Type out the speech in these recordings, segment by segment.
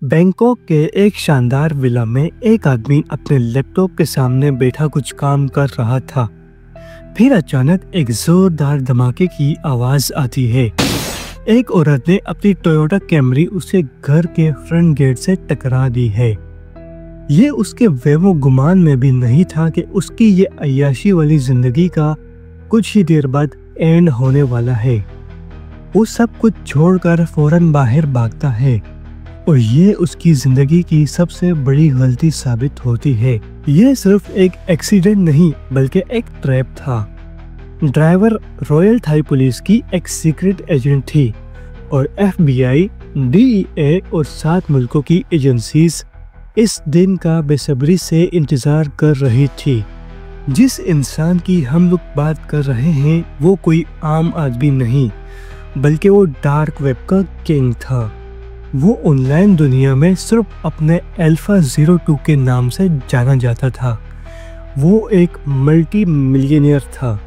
Bangkok के एक शानदार विला में एक आदमी अपने लैपटॉप के सामने बैठा कुछ काम कर रहा था। फिर अचानक एक जोरदार धमाके की आवाज आती है। एक औरत ने अपनी टोयोटा कैमरी उसे घर के फ्रंट गेट से टकरा दी है। ये उसके वहमो गुमान में भी नहीं था कि उसकी ये अय्याशी वाली जिंदगी का कुछ ही देर बाद एंड होने वाला है। वो सब कुछ छोड़कर फौरन बाहर भागता है और ये उसकी जिंदगी की सबसे बड़ी गलती साबित होती है। ये सिर्फ एक एक्सीडेंट नहीं बल्कि एक ट्रैप था। ड्राइवर रॉयल थाई पुलिस की एक सीक्रेट एजेंट थी और FBI, DEA और 7 मुल्कों की एजेंसीज इस दिन का बेसब्री से इंतजार कर रही थी। जिस इंसान की हम लोग बात कर रहे हैं वो कोई आम आदमी नहीं बल्कि वो डार्क वेब का किंग था। वो ऑनलाइन दुनिया में सिर्फ अपने अल्फा 02 के नाम से जाना जाता था। वो एक मल्टी मिलियनियर था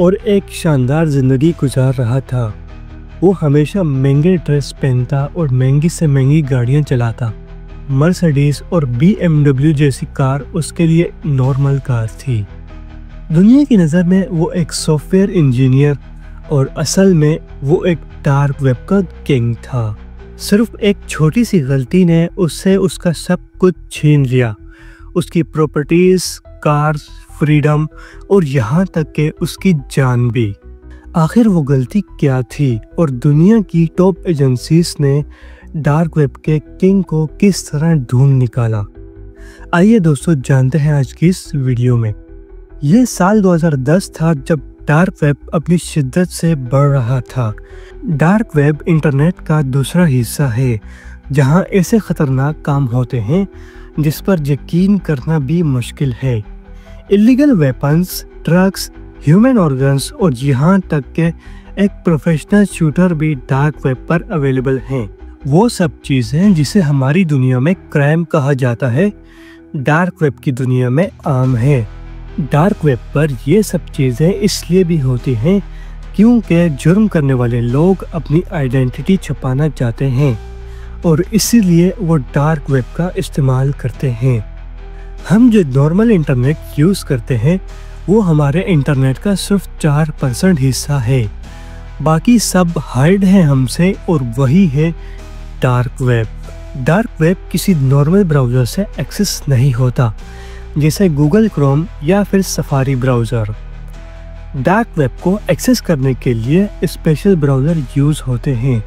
और एक शानदार जिंदगी गुजार रहा था। वो हमेशा महंगे ड्रेस पहनता और महंगी से महंगी गाड़ियां चलाता। मर्सिडीज और BMW जैसी कार उसके लिए नॉर्मल कार थी। दुनिया की नज़र में वो एक सॉफ्टवेयर इंजीनियर और असल में वो एक डार्क वेब का किंग था। सिर्फ एक छोटी सी गलती ने उससे उसका सब कुछ छीन लिया, उसकी प्रॉपर्टीज, कार्स, फ्रीडम और यहाँ तक कि उसकी जान भी। आखिर वो गलती क्या थी और दुनिया की टॉप एजेंसीज ने डार्क वेब के किंग को किस तरह ढूंढ निकाला? आइए दोस्तों जानते हैं आज की इस वीडियो में। ये साल 2010 था जब डार्क वेब अपनी शिद्दत से बढ़ रहा था। डार्क वेब इंटरनेट का दूसरा हिस्सा है जहां ऐसे खतरनाक काम होते हैं जिस पर यकीन करना भी मुश्किल है। Illegal weapons, drugs, human organs और यहाँ तक के एक प्रोफेशनल शूटर भी डार्क वेब पर अवेलेबल हैं। वो सब चीज़ें जिसे हमारी दुनिया में क्राइम कहा जाता है, डार्क वेब की दुनिया में आम है। डार्क वेब पर ये सब चीज़ें इसलिए भी होती हैं क्योंकि जुर्म करने वाले लोग अपनी आइडेंटिटी छुपाना चाहते हैं और इसीलिए वो डार्क वेब का इस्तेमाल करते हैं। हम जो नॉर्मल इंटरनेट यूज़ करते हैं वो हमारे इंटरनेट का सिर्फ 4% हिस्सा है। बाकी सब हाइड है हमसे और वही है डार्क वेब। डार्क वेब किसी नॉर्मल ब्राउज़र से एक्सेस नहीं होता जैसे गूगल क्रोम या फिर सफारी ब्राउज़र। डार्क वेब को एक्सेस करने के लिए स्पेशल ब्राउज़र यूज़ होते हैं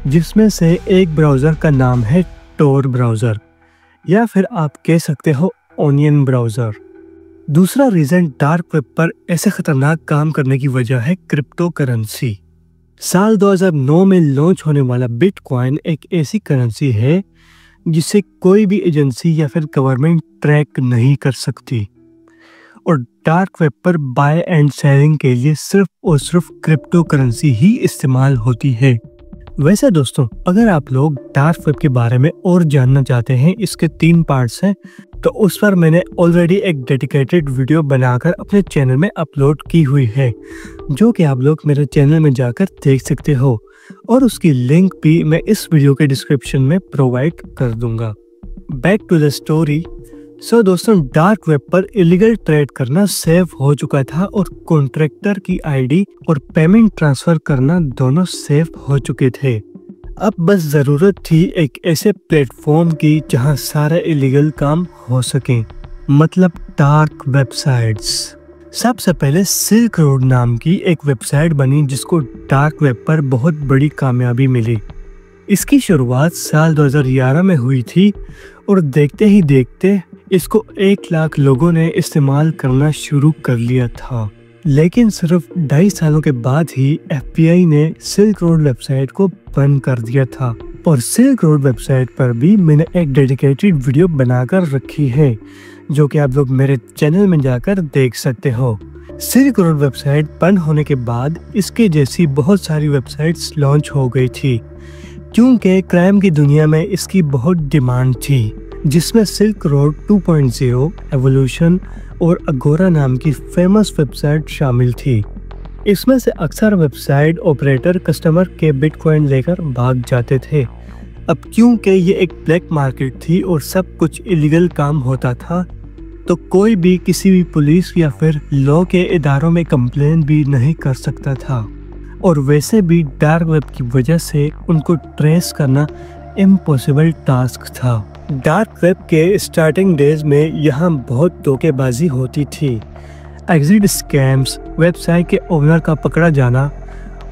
जिसमें से एक ब्राउज़र का नाम है टोर ब्राउज़र या फिर आप कह सकते हो ओनियन ब्राउज़र। दूसरा रीज़न डार्क वेब पर ऐसे खतरनाक काम करने की वजह है क्रिप्टो करेंसी। साल 2009 में लॉन्च होने वाला बिटकॉइन एक ऐसी करेंसी है जिसे कोई भी एजेंसी या फिर गवर्नमेंट ट्रैक नहीं कर सकती और डार्क वेब पर बाय एंड सेलिंग के लिए सिर्फ और सिर्फ क्रिप्टो करेंसी ही इस्तेमाल होती है। वैसे दोस्तों, अगर आप लोग डार्क वेब के बारे में और जानना चाहते हैं, इसके 3 पार्ट्स हैं, तो उस पर मैंने ऑलरेडी एक डेडिकेटेड वीडियो बनाकर अपने चैनल में अपलोड की हुई है जो कि आप लोग मेरे चैनल में जाकर देख सकते हो और उसकी लिंक भी मैं इस वीडियो के डिस्क्रिप्शन में प्रोवाइड कर दूंगा। Back to the story. So दोस्तों, डार्क वेब पर इलीगल ट्रेड करना सेफ हो चुका था और कॉन्ट्रैक्टर की आईडी और पेमेंट ट्रांसफर करना दोनों सेफ हो चुके थे। अब बस ज़रूरत थी एक ऐसे प्लेटफॉर्म की जहां सारे इलीगल काम हो सकें, मतलब डार्क वेबसाइट्स। सबसे पहले सिल्क रोड नाम की एक वेबसाइट बनी जिसको डार्क वेब पर बहुत बड़ी कामयाबी मिली। इसकी शुरुआत साल 2011 में हुई थी और देखते ही देखते इसको 1 लाख लोगों ने इस्तेमाल करना शुरू कर लिया था। लेकिन सिर्फ 2.5 सालों के बाद ही FBI ने सिल्क रोड वेबसाइट को बंद कर दिया था और सिल्क रोड वेबसाइट पर भी मैंने एक डेडिकेटेड वीडियो बनाकर रखी है जो कि आप लोग मेरे चैनल में जाकर देख सकते हो। सिल्क रोड वेबसाइट बंद होने के बाद इसके जैसी बहुत सारी वेबसाइट्स लॉन्च हो गई थी क्योंकि क्राइम की दुनिया में इसकी बहुत डिमांड थी, जिसमें सिल्क रोड 2.0, एवोल्यूशन और अगोरा नाम की फेमस वेबसाइट शामिल थी। इसमें से अक्सर वेबसाइट ऑपरेटर कस्टमर के बिटकॉइन लेकर भाग जाते थे अब क्योंकि ये एक ब्लैक मार्केट थी और सब कुछ इलीगल काम होता था, तो कोई भी किसी भी पुलिस या फिर लॉ के इदारों में कंप्लेन भी नहीं कर सकता था। और वैसे भी डार्क वेब की वजह से उनको ट्रेस करना इम्पॉसिबल टास्क था। डार्क वेब के स्टार्टिंग डेज में यहाँ बहुत धोखेबाजी होती थी, एग्जिट स्कैम्स, वेबसाइट के ओनर का पकड़ा जाना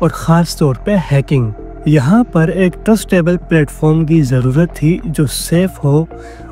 और ख़ास तौर पे हैकिंग। यहाँ पर एक ट्रस्टेबल प्लेटफॉर्म की ज़रूरत थी जो सेफ हो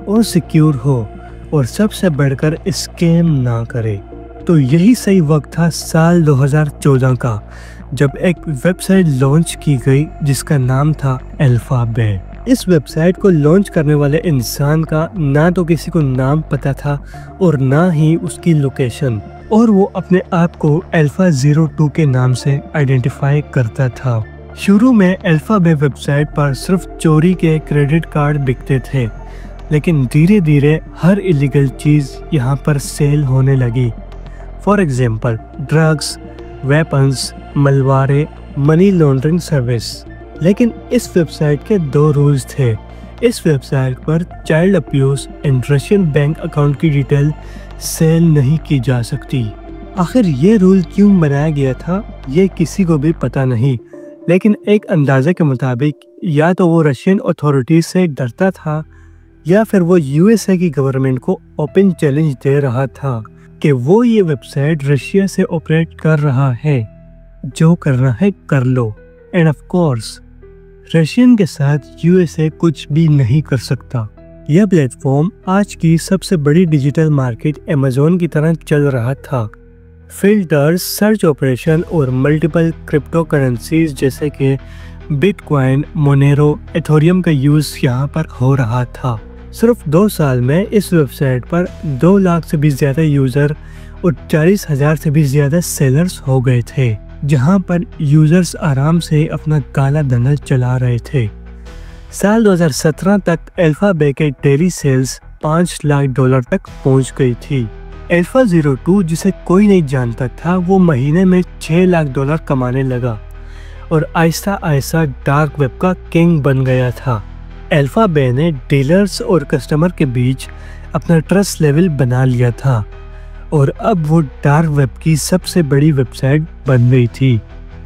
और सिक्योर हो और सबसे बढ़कर स्कैम ना करे। तो यही सही वक्त था साल 2014 का, जब एक वेबसाइट लॉन्च की गई जिसका नाम था अल्फाबे। इस वेबसाइट को लॉन्च करने वाले इंसान का ना तो किसी को नाम पता था और ना ही उसकी लोकेशन, और वो अपने आप को अल्फा02 के नाम से आइडेंटिफाई करता था। शुरू में अल्फाबे वेबसाइट पर सिर्फ चोरी के क्रेडिट कार्ड बिकते थे, लेकिन धीरे धीरे हर इलीगल चीज़ यहाँ पर सेल होने लगी। For example drugs, weapons, malware, money laundering service. लेकिन इस वेबसाइट के 2 रूल्स थे। इस वेबसाइट पर child abuse and Russian bank account की डिटेल सेल नहीं की जा सकती। आखिर ये रूल क्यों बनाया गया था ये किसी को भी पता नहीं, लेकिन एक अंदाजे के मुताबिक या तो वो रशियन अथॉरिटीज से डरता था या फिर वो यूएसए की गवर्नमेंट को ओपन चैलेंज दे रहा था कि वो ये वेबसाइट रशिया से ऑपरेट कर रहा है, जो करना है कर लो। एंड ऑफ कोर्स रशियन के साथ यूएसए कुछ भी नहीं कर सकता। यह प्लेटफॉर्म आज की सबसे बड़ी डिजिटल मार्केट अमेज़न की तरह चल रहा था। फिल्टर्स, सर्च ऑपरेशन और मल्टीपल क्रिप्टो करेंसीज जैसे कि बिटकॉइन, मोनेरो, एथोरियम का यूज़ यहाँ पर हो रहा था। सिर्फ 2 साल में इस वेबसाइट पर 2 लाख से भी ज़्यादा यूज़र और 40,000 से भी ज़्यादा सेलर्स हो गए थे, जहाँ पर यूज़र्स आराम से अपना काला धंधा चला रहे थे। साल 2017 तक अल्फाबे के डेली सेल्स $5 लाख तक पहुँच गई थी। अल्फा02 जिसे कोई नहीं जानता था, वो महीने में $6 लाख कमाने लगा और आहिस्ता आहिस्ता डार्क वेब का किंग बन गया था। अल्फाबे ने डीलर्स और कस्टमर के बीच अपना ट्रस्ट लेवल बना लिया था और अब वो डार्क वेब की सबसे बड़ी वेबसाइट बन गई थी।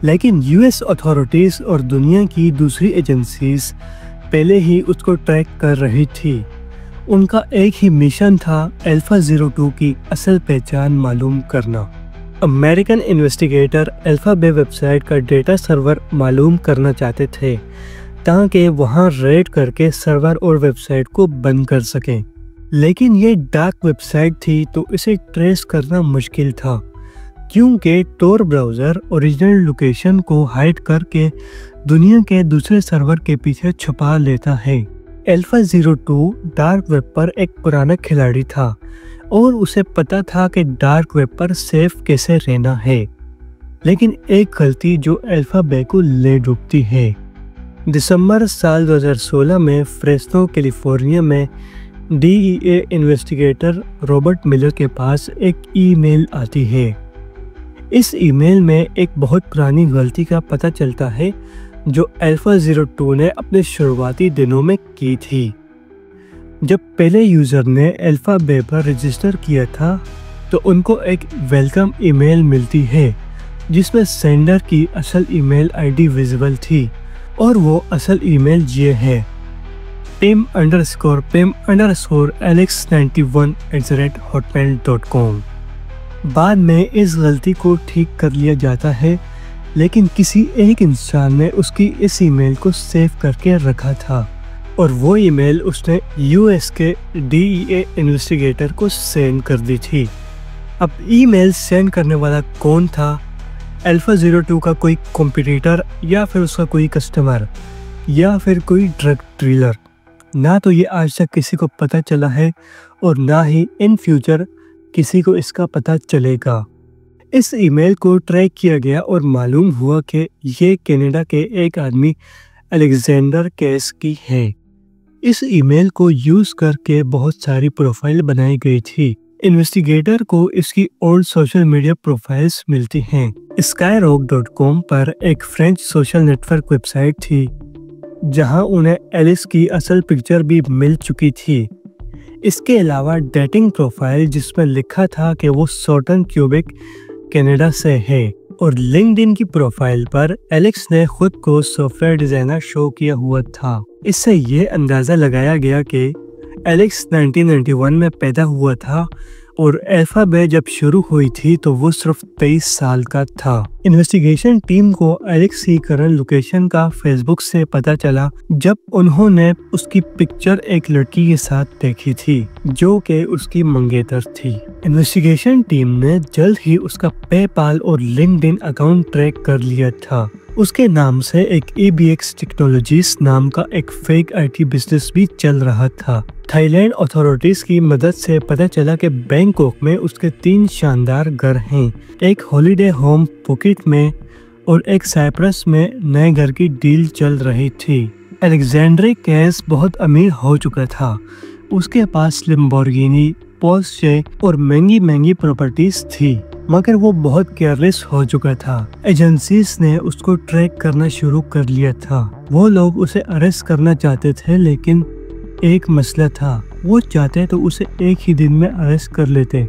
लेकिन यूएस अथॉरिटीज़ और दुनिया की दूसरी एजेंसीज पहले ही उसको ट्रैक कर रही थी। उनका एक ही मिशन था अल्फा02 की असल पहचान मालूम करना। अमेरिकन इन्वेस्टिगेटर अल्फाबे वेबसाइट का डेटा सर्वर मालूम करना चाहते थे ताकि वहां रेड करके सर्वर और वेबसाइट को बंद कर सकें। लेकिन ये डार्क वेबसाइट थी तो इसे ट्रेस करना मुश्किल था, क्योंकि टोर ब्राउज़र ओरिजिनल लोकेशन को हाइड करके दुनिया के दूसरे सर्वर के पीछे छुपा लेता है। अल्फा02 डार्क वेब पर एक पुराना खिलाड़ी था और उसे पता था कि डार्क वेब पर सेफ कैसे रहना है। लेकिन एक गलती जो अल्फाबे को ले डूबती है। दिसंबर साल 2016 में फ्रेस्नो कैलिफोर्निया में DEA इन्वेस्टिगेटर रॉबर्ट मिलर के पास एक ईमेल आती है। इस ईमेल में एक बहुत पुरानी गलती का पता चलता है जो अल्फा02 ने अपने शुरुआती दिनों में की थी। जब पहले यूज़र ने अल्फाबे पर रजिस्टर किया था तो उनको एक वेलकम ईमेल मिलती है जिसमें सेंडर की असल ईमेल आईडी विजिबल थी और वो असल ईमेल ये है tim_pim_alex91@hotmail.com। बाद में इस गलती को ठीक कर लिया जाता है, लेकिन किसी एक इंसान ने उसकी इस ईमेल को सेव करके रखा था और वो ईमेल उसने यूएस के DEA इन्वेस्टिगेटर को सेंड कर दी थी। अब ईमेल सेंड करने वाला कौन था? अल्फा02 का कोई कॉम्पिटिटर या फिर उसका कोई कस्टमर या फिर कोई ड्रग डीलर? ना तो ये आज तक किसी को पता चला है और ना ही इन फ्यूचर किसी को इसका पता चलेगा। इस ईमेल को ट्रैक किया गया और मालूम हुआ कि ये कनाडा के एक आदमी अलेक्जेंडर केस की है। इस ईमेल को यूज़ करके बहुत सारी प्रोफाइल बनाई गई थी। इन्वेस्टिगेटर को इसकी ओल्ड सोशल मीडिया प्रोफाइल्स मिलती हैं। skyrock.com पर एक फ्रेंच सोशल नेटवर्क वेबसाइट थी जहां उन्हें एलिस की असल पिक्चर भी मिल चुकी थी। इसके अलावा डेटिंग प्रोफाइल जिसमें लिखा था कि वो सोटन क्यूबिक कनाडा से है, और लिंक्डइन की प्रोफाइल पर एलेक्स ने खुद को सॉफ्टवेयर डिजाइनर शो किया हुआ था। इससे ये अंदाजा लगाया गया कि एलेक्स 1991 में पैदा हुआ था और अल्फाबेट जब शुरू हुई थी तो वो सिर्फ 23 साल का था। इन्वेस्टिगेशन टीम को एलेक्स की करंट लोकेशन का फेसबुक से पता चला जब उन्होंने उसकी पिक्चर एक लड़की के साथ देखी थी जो कि उसकी मंगेतर थी। इन्वेस्टिगेशन टीम ने जल्द ही उसका पेपाल और लिंक्डइन अकाउंट ट्रैक कर लिया था। उसके नाम से एक EBX टेक्नोलॉजीज नाम का एक फेक IT बिजनेस भी चल रहा था। थाईलैंड अथॉरिटीज की मदद से पता चला कि बैंकॉक में उसके 3 शानदार घर हैं, एक हॉलिडे होम पॉकेट में और एक साइप्रस में नए घर की डील चल रही थी। अलेक्जेंड्री केस बहुत अमीर हो चुका था। उसके पास लैम्बोर्गिनी, पोर्शे और महंगी महंगी प्रॉपर्टीज थी, मगर वो बहुत केयरलेस हो चुका था। एजेंसीज ने उसको ट्रैक करना शुरू कर लिया था। वो लोग उसे अरेस्ट करना चाहते थे, लेकिन एक मसला था, वो चाहते तो उसे एक ही दिन में अरेस्ट कर लेते,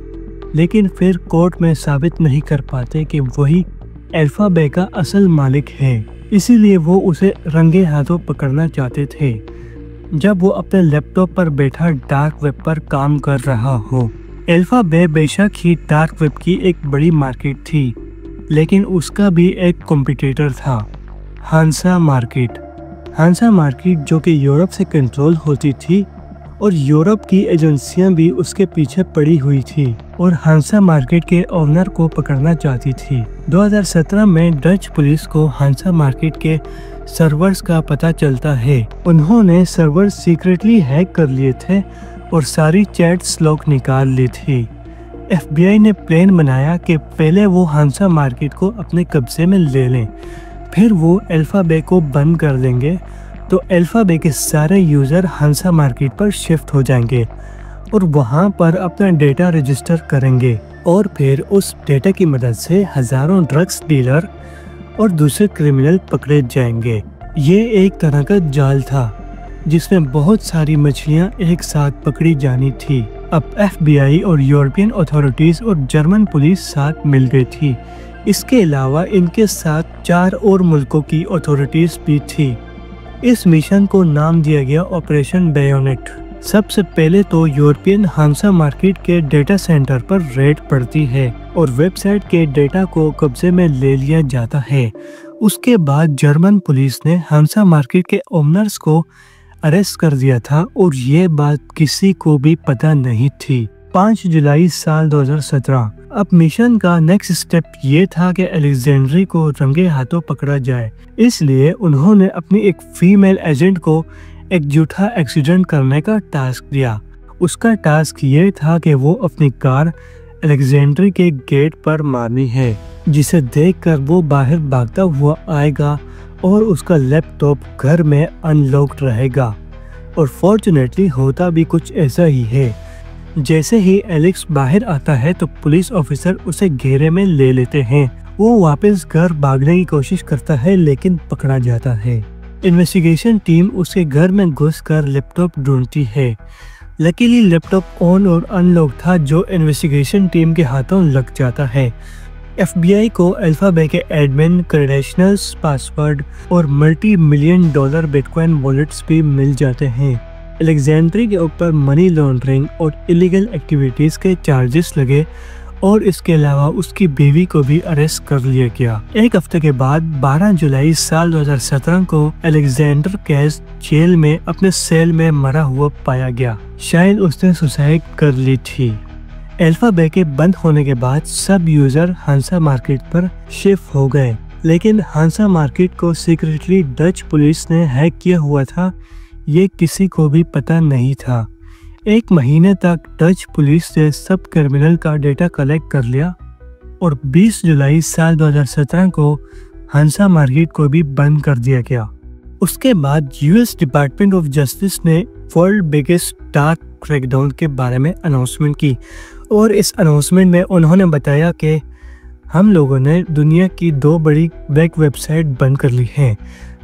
लेकिन फिर कोर्ट में साबित नहीं कर पाते कि वही अल्फाबेट का असल मालिक है। इसीलिए वो उसे रंगे हाथों पकड़ना चाहते थे जब वो अपने लैपटॉप पर बैठा डार्क वेब पर काम कर रहा हो। अल्फाबेट बेशक ही डार्क वेब की एक बड़ी मार्केट थी, लेकिन उसका भी एक कॉम्पिटिटर था, हांसा मार्केट। हांसा मार्केट जो कि यूरोप से कंट्रोल होती थी और यूरोप की एजेंसियां भी उसके पीछे पड़ी हुई थी और हांसा मार्केट के ओनर को पकड़ना चाहती थी। 2017 में डच पुलिस को हांसा मार्केट के सर्वर्स का पता चलता है। उन्होंने सर्वर सीक्रेटली हैक कर लिए थे और सारी चैट्स लॉग निकाल ली थी। FBI ने प्लान बनाया कि पहले वो हांसा मार्केट को अपने कब्जे में ले लें, फिर वो अल्फाबेट को बंद कर देंगे तो अल्फाबेट के सारे यूज़र हांसा मार्केट पर शिफ्ट हो जाएंगे और वहाँ पर अपना डेटा रजिस्टर करेंगे और फिर उस डेटा की मदद से हज़ारों ड्रग्स डीलर और दूसरे क्रिमिनल पकड़े जाएंगे। ये एक तरह का जाल था जिसमें बहुत सारी मछलियां एक साथ पकड़ी जानी थी। अब FBI और यूरोपियन अथॉरिटीज और जर्मन पुलिस साथ मिल गई थी। इसके अलावा इनके साथ 4 और मुल्कों की अथॉरिटीज भी थी। इस मिशन को नाम दिया गया ऑपरेशन बेयोनेट। सबसे पहले तो यूरोपियन हांसा मार्केट के डेटा सेंटर पर रेड पड़ती है और वेबसाइट के डेटा को कब्जे में ले लिया जाता है। उसके बाद जर्मन पुलिस ने हांसा मार्केट के ओनर्स को अरेस्ट कर दिया था और ये बात किसी को भी पता नहीं थी। 5 जुलाई साल 2017। अब मिशन का नेक्स्ट स्टेप ये था कि अलेक्जेंड्री को रंगे हाथों पकड़ा जाए। इसलिए उन्होंने अपनी एक फीमेल एजेंट को एक झूठा एक्सीडेंट करने का टास्क दिया। उसका टास्क ये था कि वो अपनी कार अलेक्जेंड्री के गेट पर मारनी है, जिसे देखकर वो बाहर भागता हुआ आएगा और उसका लैपटॉप घर में अनलॉक्ड रहेगा। और फॉर्चुनेटली होता भी कुछ ऐसा ही है। जैसे ही एलेक्स बाहर आता है तो पुलिस ऑफिसर उसे घेरे में ले लेते हैं। वो वापस घर भागने की कोशिश करता है लेकिन पकड़ा जाता है। इन्वेस्टिगेशन टीम उसके घर में घुसकर लैपटॉप ढूंढती है। लकीली लैपटॉप ऑन और अनलॉक था जो इन्वेस्टिगेशन टीम के हाथों लग जाता है। FBI को अल्फाबेट के एडमिन क्रेडेंशियल्स, पासवर्ड और $multi-million बिटकॉइन वॉलेट्स भी मिल जाते हैं। अलेक्जेंड्री के ऊपर मनी लॉन्ड्रिंग और इलीगल एक्टिविटीज के चार्जेस लगे और इसके अलावा उसकी बीवी को भी अरेस्ट कर लिया गया। एक हफ्ते के बाद 12 जुलाई साल 2017 को अलेक्जेंडर केस जेल में अपने सेल में मरा हुआ पाया गया। शायद उसने सुसाइड कर ली थी। अल्फाबेट के बंद होने के बाद सब यूजर हांसा मार्केट पर शिफ्ट हो गए, लेकिन हांसा मार्केट को सीक्रेटली डच पुलिस ने हैक किया हुआ था, ये किसी को भी पता नहीं था। 1 महीने तक डच पुलिस ने सब क्रिमिनल का डेटा कलेक्ट कर लिया और 20 जुलाई साल 2017 को हांसा मार्केट को भी बंद कर दिया गया। उसके बाद US डिपार्टमेंट ऑफ जस्टिस ने वर्ल्ड बिगेस्ट डार्क क्रैकडाउन के बारे में अनाउंसमेंट की और इस अनाउंसमेंट में उन्होंने बताया कि हम लोगों ने दुनिया की 2 बड़ी ब्लैक वेबसाइट बंद कर ली हैं,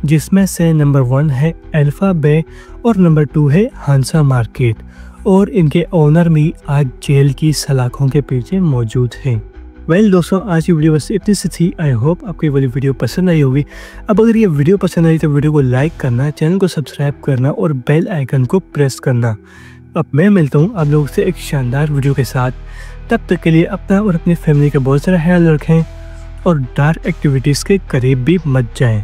जिसमें से नंबर 1 है अल्फा बे और नंबर 2 है हांसा मार्केट, और इनके ओनर भी आज जेल की सलाखों के पीछे मौजूद हैं। वेल दोस्तों, आज की वीडियो बस इतनी सी थी। आई होप आपको ये वाली वीडियो पसंद आई होगी। अब अगर ये वीडियो पसंद आई तो वीडियो को लाइक करना, चैनल को सब्सक्राइब करना और बेल आइकन को प्रेस करना। अब मैं मिलता हूँ आप लोगों से एक शानदार वीडियो के साथ। तब तक के लिए अपना और अपनी फैमिली का बहुत सारा ख्याल रखें और डार्क एक्टिविटीज़ के करीब भी मत जाएं।